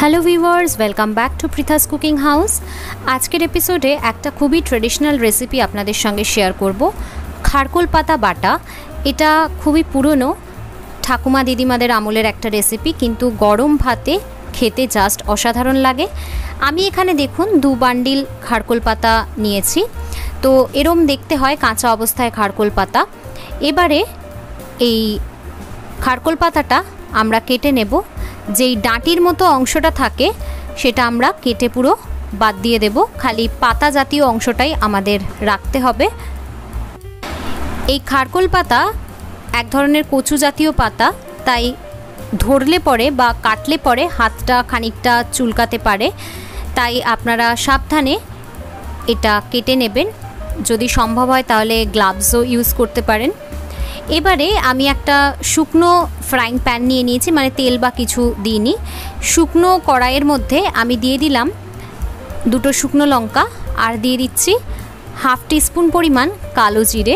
Hello viewers, welcome back to Pritha's cooking house. আজকের এপিসোডে একটা খুবই ট্রেডিশনাল রেসিপি আপনাদের সঙ্গে শেয়ার করব। খারকোল পাতা বাটা। এটা খুবই পুরনো ঠাকুমা দিদিমাদের আমলের একটা রেসিপি, কিন্তু গরম ভাতে খেতে জাস্ট অসাধারণ লাগে। আমি এখানে দেখুন 2 বান্ডিল খারকোল পাতা নিয়েছি। তো এরম দেখতে হয় কাঁচা অবস্থায় খারকোল পাতা। এবারে এই খারকোল পাতাটা আমরা কেটে নেব। যেই ডাঁটির মতো অংশটা থাকে সেটা আমরা কেটে পুরো বাদ দিয়ে দেব, খালি পাতা জাতীয় অংশটাই আমাদের রাখতে হবে। এই খারকোল পাতা এক ধরনের কচু জাতীয় পাতা, তাই ধরলে পরে বা কাটলে পরে হাতটা খানিকটা চুলকাতে পারে, তাই আপনারা সাবধানে এটা কেটে নেবেন। যদি সম্ভব হয় তাহলে গ্লাভসও ইউজ করতে পারেন। এবারে আমি একটা শুকনো ফ্রাইং প্যান নিয়ে নিয়েছি, মানে তেল বা কিছু দিইনি। শুকনো কড়াইয়ের মধ্যে আমি দিয়ে দিলাম 2 শুকনো লঙ্কা, আর দিয়ে দিচ্ছি 1/2 টিস্পুন পরিমাণ কালো জিরে।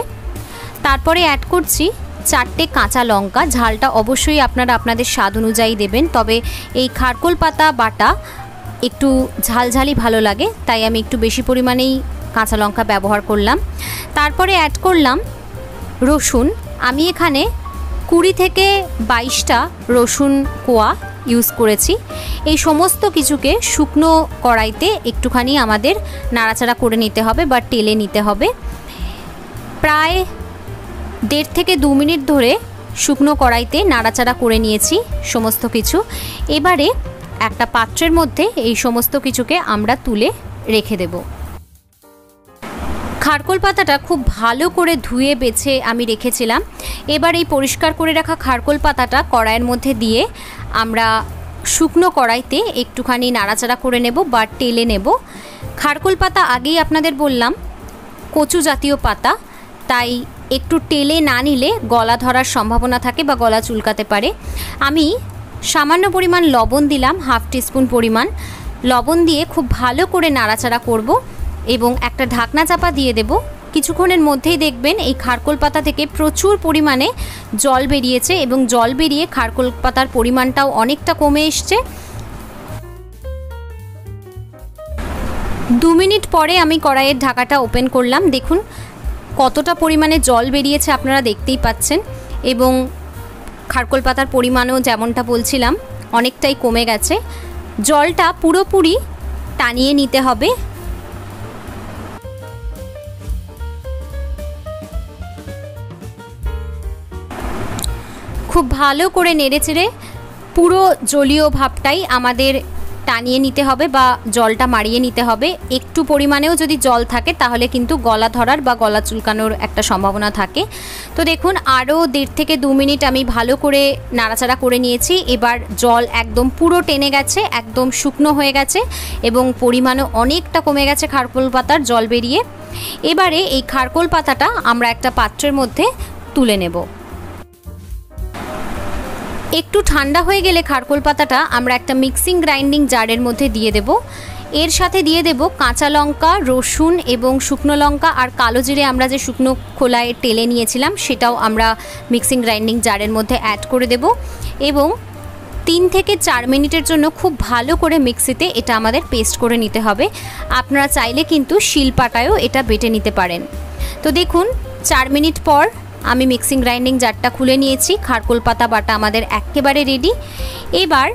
তারপরে অ্যাড করছি 4টে কাঁচা লঙ্কা। ঝালটা অবশ্যই আপনারা আপনাদের স্বাদ অনুযায়ী দেবেন, তবে এই খারকোল পাতা বাটা একটু ঝালঝালি ভালো লাগে, তাই আমি একটু বেশি পরিমাণেই কাঁচা লঙ্কা ব্যবহার করলাম। তারপরে অ্যাড করলাম রসুন। আমি এখানে 20 থেকে 22টা রসুন কোয়া ইউজ করেছি। এই সমস্ত কিছুকে শুকনো কড়াইতে একটুখানি আমাদের নাড়াচাড়া করে নিতে হবে বা টেলে নিতে হবে। প্রায় 1.5 থেকে 2 মিনিট ধরে শুকনো কড়াইতে নাড়াচাড়া করে নিয়েছি সমস্ত কিছু। এবারে একটা পাত্রের মধ্যে এই সমস্ত কিছুকে আমরা তুলে রেখে দেব। খারকোল পাতাটা খুব ভালো করে ধুয়ে বেছে আমি রেখেছিলাম। এবার এই পরিষ্কার করে রাখা খারকোল পাতাটা কড়াইয়ের মধ্যে দিয়ে আমরা শুকনো কড়াইতে একটুখানি নাড়াচাড়া করে নেব বা টেলে নেব। খারকোল পাতা আগেই আপনাদের বললাম কচু জাতীয় পাতা, তাই একটু টেলে না নিলে গলা ধরার সম্ভাবনা থাকে বা গলা চুলকাতে পারে। আমি সামান্য পরিমাণ লবণ দিলাম, 1/2 টিস্পুন পরিমাণ লবণ দিয়ে খুব ভালো করে নাড়াচাড়া করব এবং একটা ঢাকনা চাপা দিয়ে দেব। কিছুক্ষণের মধ্যেই দেখবেন এই খারকোল পাতা থেকে প্রচুর পরিমাণে জল বেরিয়েছে এবং জল বেরিয়ে খারকোল পাতার পরিমাণটাও অনেকটা কমে এসছে। 2 মিনিট পরে আমি কড়াইয়ের ঢাকাটা ওপেন করলাম। দেখুন কতটা পরিমাণে জল বেরিয়েছে আপনারা দেখতেই পাচ্ছেন, এবং খারকোল পাতার পরিমাণও যেমনটা বলছিলাম অনেকটাই কমে গেছে। জলটা পুরোপুরি টানিয়ে নিতে হবে। খুব ভালো করে নেড়েচেড়ে পুরো জলীয় ভাবটাই আমাদের টানিয়ে নিতে হবে বা জলটা মারিয়ে নিতে হবে। একটু পরিমাণেও যদি জল থাকে তাহলে কিন্তু গলা ধরার বা গলা চুলকানোর একটা সম্ভাবনা থাকে। তো দেখুন আরও 1.5 থেকে 2 মিনিট আমি ভালো করে নাড়াচাড়া করে নিয়েছি। এবার জল একদম পুরো টেনে গেছে, একদম শুকনো হয়ে গেছে এবং পরিমাণও অনেকটা কমে গেছে খারকোল পাতার জল বেরিয়ে। এবারে এই খারকোল পাতাটা আমরা একটা পাত্রের মধ্যে তুলে নেব। একটু ঠান্ডা হয়ে গেলে খারকোল পাতাটা আমরা একটা মিক্সিং গ্রাইন্ডিং জারের মধ্যে দিয়ে দেব। এর সাথে দিয়ে দেব কাঁচা লঙ্কা, রসুন এবং শুকনো লঙ্কা, আর কালো জিরে আমরা যে শুকনো খোলায় টেলে নিয়েছিলাম সেটাও আমরা মিক্সিং গ্রাইন্ডিং জারের মধ্যে অ্যাড করে দেব এবং 3 থেকে 4 মিনিটের জন্য খুব ভালো করে মিক্সিতে এটা আমাদের পেস্ট করে নিতে হবে। আপনারা চাইলে কিন্তু শিলপাটায়ও এটা বেটে নিতে পারেন। তো দেখুন 4 মিনিট পর আমি মিক্সিং গ্রাইন্ডিং জারটা খুলে নিয়েছি। খারকোল পাতা বাটা আমাদের একেবারে রেডি। এবার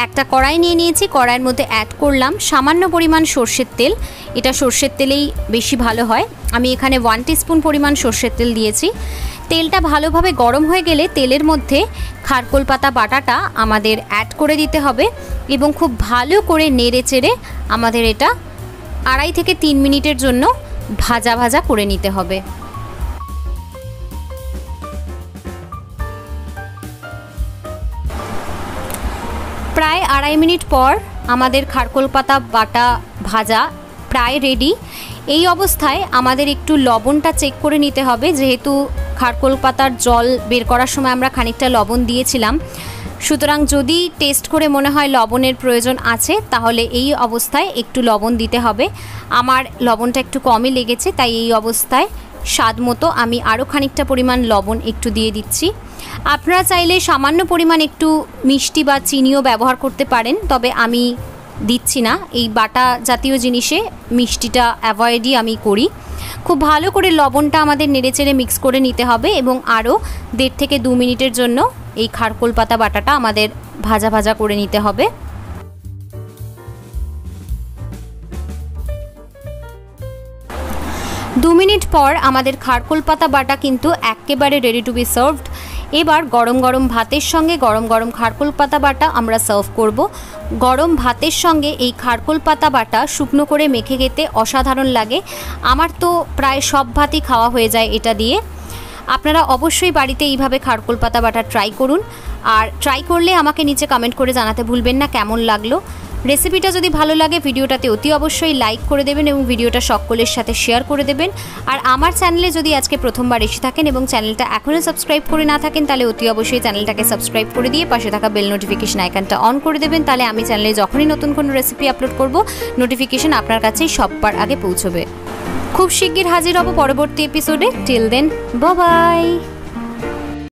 একটা কড়াই নিয়ে নিয়েছি, কড়াইয়ের মধ্যে অ্যাড করলাম সামান্য পরিমাণ সর্ষের তেল। এটা সর্ষের তেলেই বেশি ভালো হয়। আমি এখানে 1 টিস্পুন পরিমাণ সর্ষের তেল দিয়েছি। তেলটা ভালোভাবে গরম হয়ে গেলে তেলের মধ্যে খারকোল পাতা বাটাটা আমাদের অ্যাড করে দিতে হবে এবং খুব ভালো করে নেড়ে চেড়ে আমাদের এটা 2.5 থেকে 3 মিনিটের জন্য ভাজা ভাজা করে নিতে হবে। প্রায় 2.5 মিনিট পর আমাদের খারকোল পাতা বাটা ভাজা প্রায় রেডি। এই অবস্থায় আমাদের একটু লবণটা চেক করে নিতে হবে, যেহেতু খারকোল পাতার জল বের করার সময় আমরা খানিকটা লবণ দিয়েছিলাম। সুতরাং যদি টেস্ট করে মনে হয় লবণের প্রয়োজন আছে তাহলে এই অবস্থায় একটু লবণ দিতে হবে। আমার লবণটা একটু কমই লেগেছে, তাই এই অবস্থায় স্বাদ মতো আমি আরও খানিকটা পরিমাণ লবণ একটু দিয়ে দিচ্ছি। আপনারা চাইলে সামান্য পরিমাণ একটু মিষ্টি বা চিনিও ব্যবহার করতে পারেন, তবে আমি দিচ্ছি না। এই বাটা জাতীয় জিনিসে মিষ্টিটা অ্যাভয়েডই আমি করি। খুব ভালো করে লবণটা আমাদের নেড়েচেড়ে মিক্স করে নিতে হবে এবং আরও 1.5 থেকে 2 মিনিটের জন্য এই খারকোল পাতা বাটাটা আমাদের ভাজা ভাজা করে নিতে হবে। দু মিনিট পর আমাদের খারকোল পাতা বাটা কিন্তু একেবারে রেডি টু বি সার্ভড। এবার গরম গরম ভাতের সঙ্গে গরম গরম খারকোল পাতা বাটা আমরা সার্ভ করব। গরম ভাতের সঙ্গে এই খারকোল পাতা বাটা শুকনো করে মেখে খেতে অসাধারণ লাগে। আমার তো প্রায় সব ভাতই খাওয়া হয়ে যায় এটা দিয়ে। আপনারা অবশ্যই বাড়িতে এইভাবে খারকোল পাতা বাটা ট্রাই করুন, আর ট্রাই করলে আমাকে নিচে কমেন্ট করে জানাতে ভুলবেন না কেমন লাগলো। রেসিপিটা যদি ভালো লাগে ভিডিওটাতে অতি অবশ্যই লাইক করে দেবেন এবং ভিডিওটা সকলের সাথে শেয়ার করে দেবেন। আর আমার চ্যানেলে যদি আজকে প্রথমবার এসে থাকেন এবং চ্যানেলটা এখনও সাবস্ক্রাইব করে না থাকেন, তাহলে অতি অবশ্যই চ্যানেলটাকে সাবস্ক্রাইব করে দিয়ে পাশে থাকা বেল নোটিফিকেশন আইকনটা অন করে দেবেন। তাহলে আমি চ্যানেলে যখনই নতুন কোনো রেসিপি আপলোড করব নোটিফিকেশন আপনার কাছেই সববার আগে পৌঁছবে। খুব শিগগির হাজির হব পরবর্তী এপিসোডে। Till then, bye by.